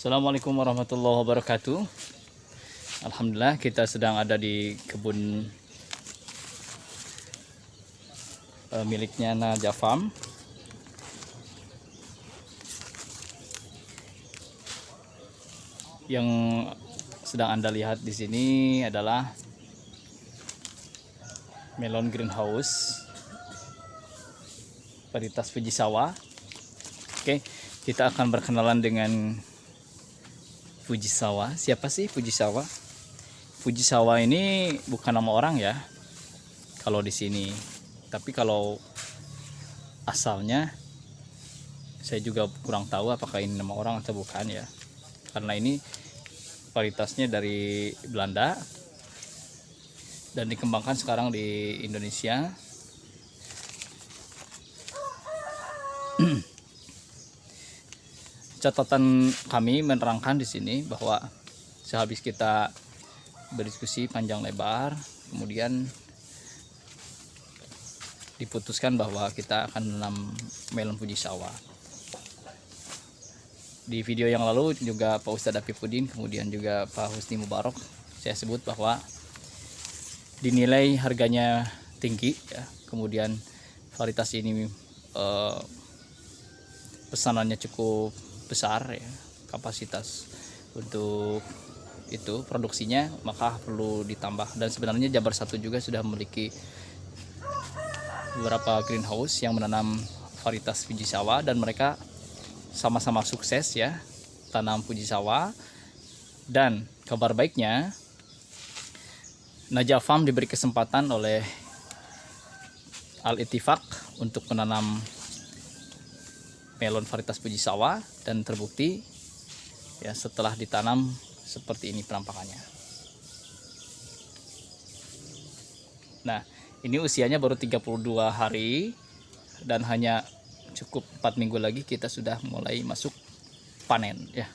Assalamualaikum warahmatullahi wabarakatuh. Alhamdulillah kita sedang ada di kebun miliknya Naja Farm. Yang sedang Anda lihat di sini adalah melon greenhouse varietas Fujisawa. Oke, kita akan berkenalan dengan Fujisawa. Siapa sih Fujisawa? Fujisawa ini bukan nama orang ya, kalau di sini. Tapi kalau asalnya, saya juga kurang tahu apakah ini nama orang atau bukan ya. Karena ini varietasnya dari Belanda dan dikembangkan sekarang di Indonesia. Catatan kami menerangkan di sini bahwa sehabis kita berdiskusi panjang lebar, kemudian diputuskan bahwa kita akan menanam melon Fujisawa. Di video yang lalu juga Pak Ustadz Apifudin, kemudian juga Pak Husni Mubarok, saya sebut bahwa dinilai harganya tinggi ya, kemudian varietas ini pesanannya cukup besar ya, kapasitas untuk itu produksinya, maka perlu ditambah. Dan sebenarnya Jabar 1 juga sudah memiliki beberapa greenhouse yang menanam varietas Fujisawa dan mereka sama-sama sukses ya tanam Fujisawa. Dan kabar baiknya, Naja Farm diberi kesempatan oleh Al-Ittifaq untuk menanam melon varietas Fujisawa dan terbukti ya setelah ditanam seperti ini penampakannya. Nah, ini usianya baru 32 hari dan hanya cukup 4 minggu lagi kita sudah mulai masuk panen ya.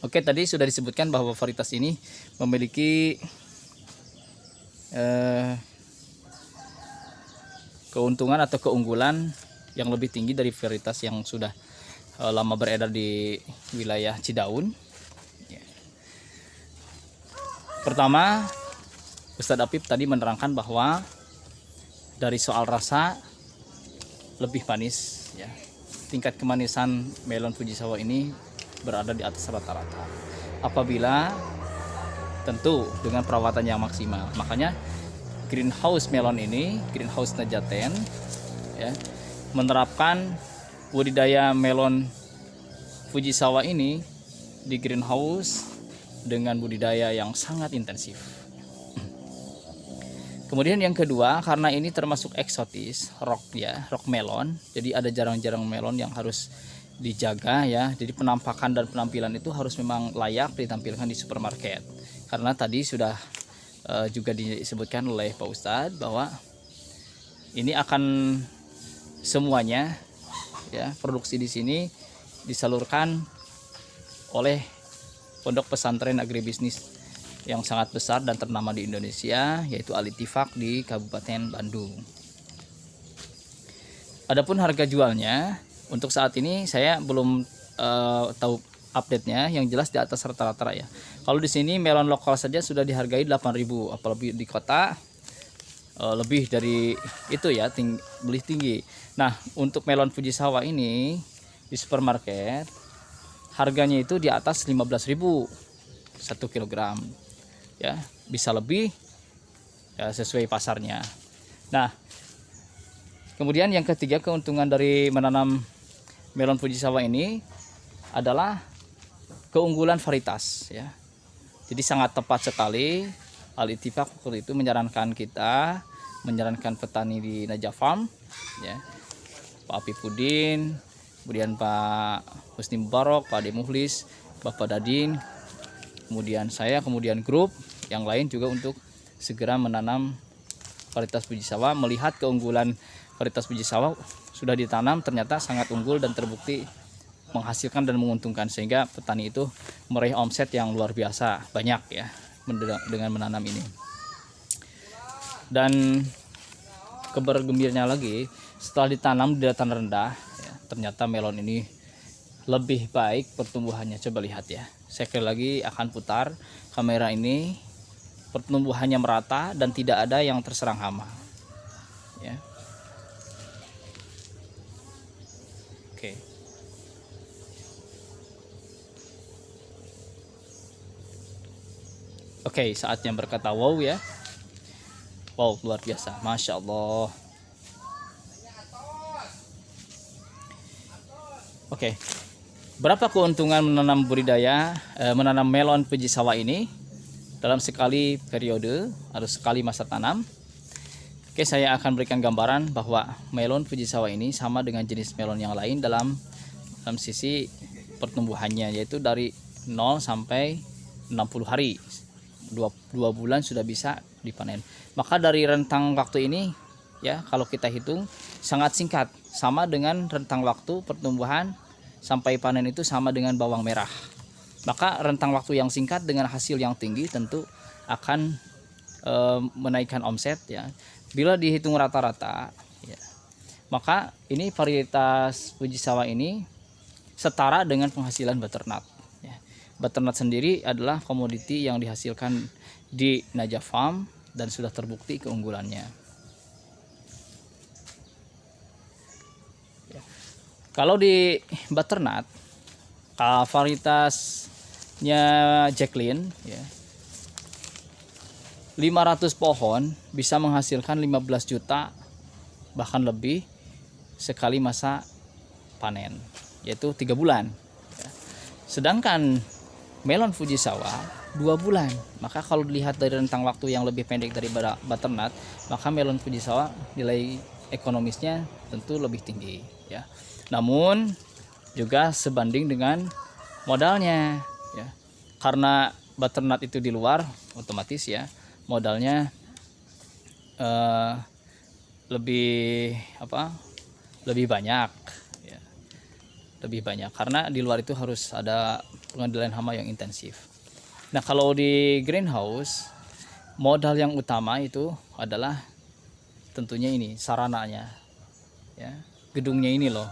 Oke, tadi sudah disebutkan bahwa varietas ini memiliki keuntungan atau keunggulan yang lebih tinggi dari varietas yang sudah lama beredar di wilayah Cidaun. Pertama, Ustadz Apip tadi menerangkan bahwa dari soal rasa lebih manis ya. Tingkat kemanisan melon Fujisawa ini berada di atas rata-rata apabila tentu dengan perawatan yang maksimal. Makanya greenhouse melon ini, greenhouse Najaten ya, menerapkan budidaya melon Fujisawa ini di greenhouse dengan budidaya yang sangat intensif. Kemudian yang kedua, karena ini termasuk eksotis, rock melon, jadi ada jarang-jarang melon yang harus dijaga ya. Jadi penampakan dan penampilan itu harus memang layak ditampilkan di supermarket. Karena tadi sudah juga disebutkan oleh Pak Ustadz bahwa ini akan semuanya ya, produksi di sini disalurkan oleh Pondok Pesantren Agribisnis yang sangat besar dan ternama di Indonesia, yaitu Al-Ittifaq di Kabupaten Bandung. Adapun harga jualnya untuk saat ini saya belum tahu update-nya, yang jelas di atas rata-rata ya. Kalau di sini melon lokal saja sudah dihargai 8.000, apalagi di kota lebih dari itu ya, beli tinggi. Nah, untuk melon Fujisawa ini di supermarket harganya itu di atas 15.000 1 kg ya, bisa lebih ya, sesuai pasarnya. Nah, kemudian yang ketiga, keuntungan dari menanam melon Fujisawa ini adalah keunggulan varietas ya. Jadi sangat tepat sekali Al-Ittifaq waktu itu menyarankan petani di Naja Farm ya, Pak Apifudin, kemudian Pak Husni Mubarok, Pak Ade Muhlis, Bapak Dadin, kemudian saya, kemudian grup yang lain juga untuk segera menanam varietas Fujisawa. Melihat keunggulan varietas Fujisawa sudah ditanam, ternyata sangat unggul dan terbukti menghasilkan dan menguntungkan, sehingga petani itu meraih omset yang luar biasa banyak ya dengan menanam ini. Dan kabar gembiranya lagi, setelah ditanam di dataran rendah ya, ternyata melon ini lebih baik pertumbuhannya. Coba lihat ya, saya sekali lagi akan putar kamera ini. Pertumbuhannya merata dan tidak ada yang terserang hama ya. Oke. Oke, saatnya berkata wow ya. Wow, luar biasa, Masya Allah. Oke, berapa keuntungan menanam melon Fujisawa ini dalam sekali periode atau sekali masa tanam? Oke, saya akan berikan gambaran bahwa melon Fujisawa ini sama dengan jenis melon yang lain dalam sisi pertumbuhannya, yaitu dari 0 sampai 60 hari. 2 bulan sudah bisa dipanen. Maka dari rentang waktu ini ya, kalau kita hitung sangat singkat, sama dengan rentang waktu pertumbuhan sampai panen itu sama dengan bawang merah. Maka rentang waktu yang singkat dengan hasil yang tinggi tentu akan menaikkan omset ya. Bila dihitung rata-rata ya, maka ini varietas Fujisawa ini setara dengan penghasilan butternut ya. Butternut sendiri adalah komoditi yang dihasilkan di Najaf Farm dan sudah terbukti keunggulannya ya. Kalau di butternut varietasnya Jacqueline ya, 500 pohon bisa menghasilkan 15 juta bahkan lebih sekali masa panen, yaitu 3 bulan ya. Sedangkan melon Fujisawa 2 bulan. Maka kalau dilihat dari rentang waktu yang lebih pendek dari butternut, maka melon Fujisawa nilai ekonomisnya tentu lebih tinggi ya. Namun juga sebanding dengan modalnya ya. Karena butternut itu di luar, otomatis ya modalnya lebih banyak ya. Lebih banyak karena di luar itu harus ada pengendalian hama yang intensif. Nah, kalau di greenhouse modal yang utama itu adalah tentunya ini sarananya ya. Gedungnya ini loh,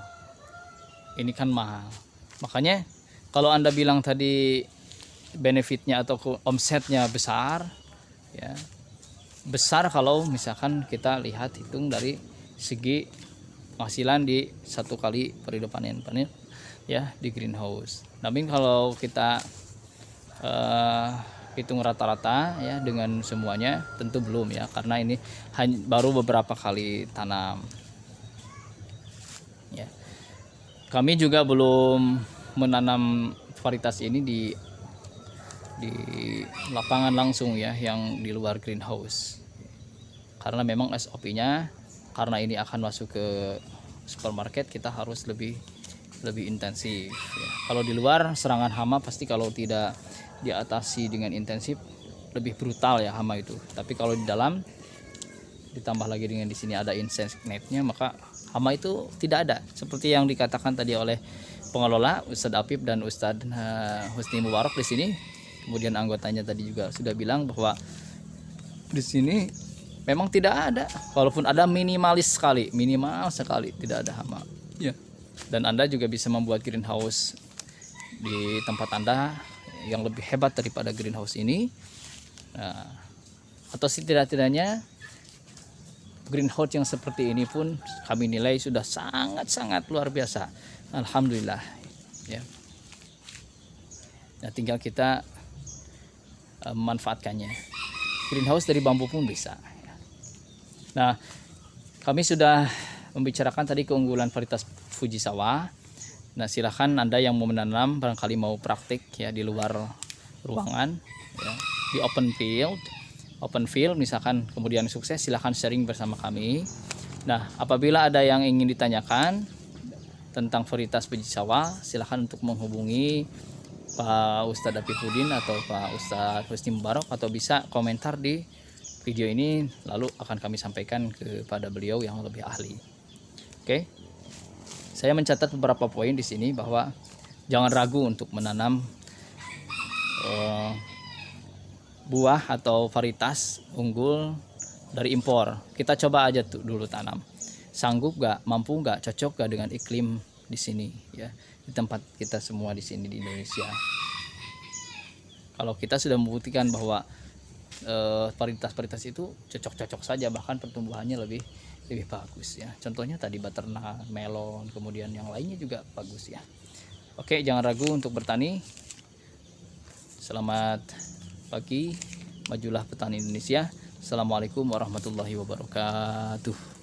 ini kan mahal. Makanya kalau Anda bilang tadi benefitnya atau omsetnya besar ya, besar kalau misalkan kita hitung dari segi penghasilan di satu kali periode panen ya di greenhouse. Tapi kalau kita hitung rata-rata ya dengan semuanya tentu belum ya, karena ini baru beberapa kali tanam ya. Kami juga belum menanam varietas ini di lapangan langsung ya, yang di luar greenhouse, karena memang SOP-nya karena ini akan masuk ke supermarket, kita harus lebih intensif ya. Kalau di luar serangan hama pasti kalau tidak diatasi dengan intensif lebih brutal ya hama itu. Tapi kalau di dalam ditambah lagi dengan di sini ada insect net-nya, maka hama itu tidak ada. Seperti yang dikatakan tadi oleh pengelola Ustadz Apip dan Ustadz Husni Mubarak di sini. Kemudian anggotanya tadi juga sudah bilang bahwa di sini memang tidak ada, walaupun ada minimal sekali tidak ada hama ya. Dan Anda juga bisa membuat greenhouse di tempat Anda yang lebih hebat daripada greenhouse ini. Nah, atau setidak-tidaknya greenhouse yang seperti ini pun kami nilai sudah sangat luar biasa. Alhamdulillah ya. Nah, tinggal kita memanfaatkannya. Greenhouse dari bambu pun bisa. Nah, kami sudah membicarakan tadi keunggulan varietas Fujisawa. Nah, silahkan Anda yang mau menanam, barangkali mau praktik ya di luar ruangan ya, di open field misalkan, kemudian sukses, silahkan sharing bersama kami. Nah, apabila ada yang ingin ditanyakan tentang varietas Fujisawa, silahkan untuk menghubungi Pak Ustadz Apifuddin atau Pak Ustadz Husni Mubarak, atau bisa komentar di video ini, lalu akan kami sampaikan kepada beliau yang lebih ahli. Oke, saya mencatat beberapa poin di sini bahwa jangan ragu untuk menanam buah atau varietas unggul dari impor. Kita coba aja dulu tanam, sanggup gak, mampu gak, cocok gak dengan iklim di sini ya. di tempat kita semua di sini di Indonesia. Kalau kita sudah membuktikan bahwa varietas-varietas itu cocok-cocok saja, bahkan pertumbuhannya lebih bagus ya. Contohnya tadi butternut, melon, kemudian yang lainnya juga bagus ya. Oke, jangan ragu untuk bertani. Selamat pagi, majulah petani Indonesia. Assalamualaikum warahmatullahi wabarakatuh.